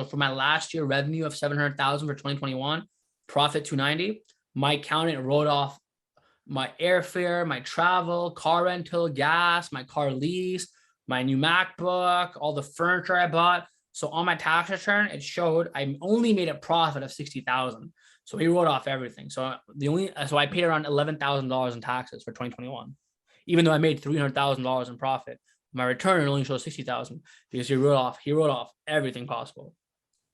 for my last year revenue of 700,000 for 2021, profit 290, my accountant wrote off my airfare, my travel, car rental, gas, my car lease, my new MacBook, all the furniture I bought. So on my tax return, it showed I only made a profit of 60,000. So he wrote off everything. So I paid around $11,000 in taxes for 2021, even though I made $300,000 in profit. My return only shows 60,000 because he wrote off everything possible.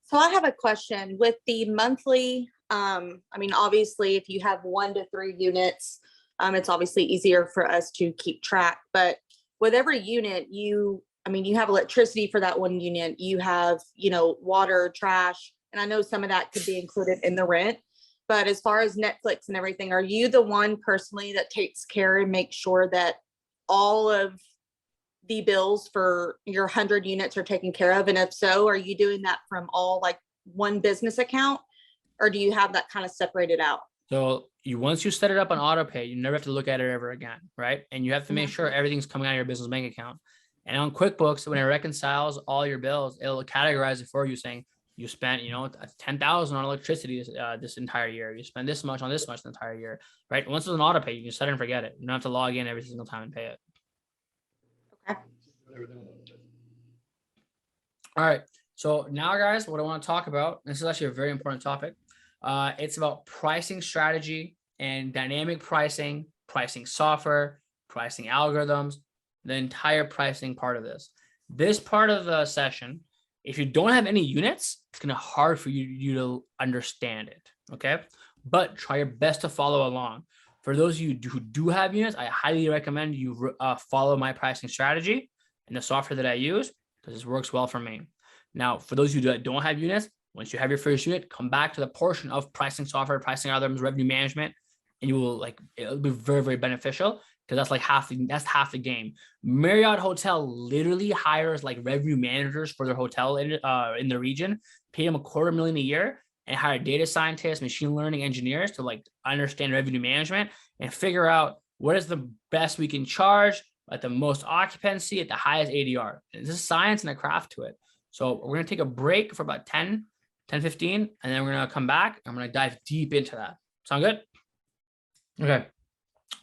So I have a question with the monthly. I mean, obviously, if you have 1 to 3 units, it's obviously easier for us to keep track. But with every unit, you have electricity for that one unit. You have, water, trash, and I know some of that could be included in the rent. But as far as Netflix and everything, are you the one personally that takes care and makes sure that all of the bills for your 100 units are taken care of? And if so, are you doing that from all like one business account, or do you have that kind of separated out? So once you set it up on auto pay, you never have to look at it ever again, right? And you have to make sure everything's coming out of your business bank account. And on QuickBooks, when it reconciles all your bills, it'll categorize it for you, saying you spent, 10,000 on electricity this entire year. You spend this much on this much the entire year, right? Once it's an auto pay, you can set it and forget it. You don't have to log in every single time and pay it. Okay. All right. So now, guys, what I want to talk about, this is actually a very important topic. It's about pricing strategy and dynamic pricing, pricing software, pricing algorithms, the entire pricing part of this. This part of the session, if you don't have any units, it's going to be hard for you to understand it. Okay. But try your best to follow along. For those of you who do have units, I highly recommend you follow my pricing strategy and the software that I use, because this works well for me. Now, for those of you that don't have units, once you have your first unit, come back to the portion of pricing software, pricing algorithms, revenue management, and you will it'll be very, very beneficial, because that's half the game. Marriott Hotel literally hires like revenue managers for their hotel in the region, pay them $250,000 a year, and hire data scientists, machine learning engineers to understand revenue management and figure out what is the best we can charge at the most occupancy at the highest ADR. This is science and a craft to it. So we're going to take a break for about 10, 15, and then we're going to come back. I'm going to dive deep into that. Sound good? Okay.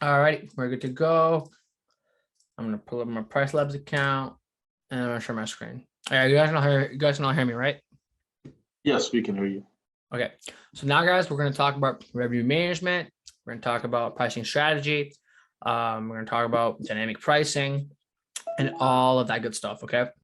All right. We're good to go. I'm going to pull up my Price Labs account and I'm going to share my screen. All right. You guys can all hear me, right? Yes, we can hear you. Okay. So now, guys, we're going to talk about revenue management. We're going to talk about pricing strategy. We're going to talk about dynamic pricing and all of that good stuff. Okay.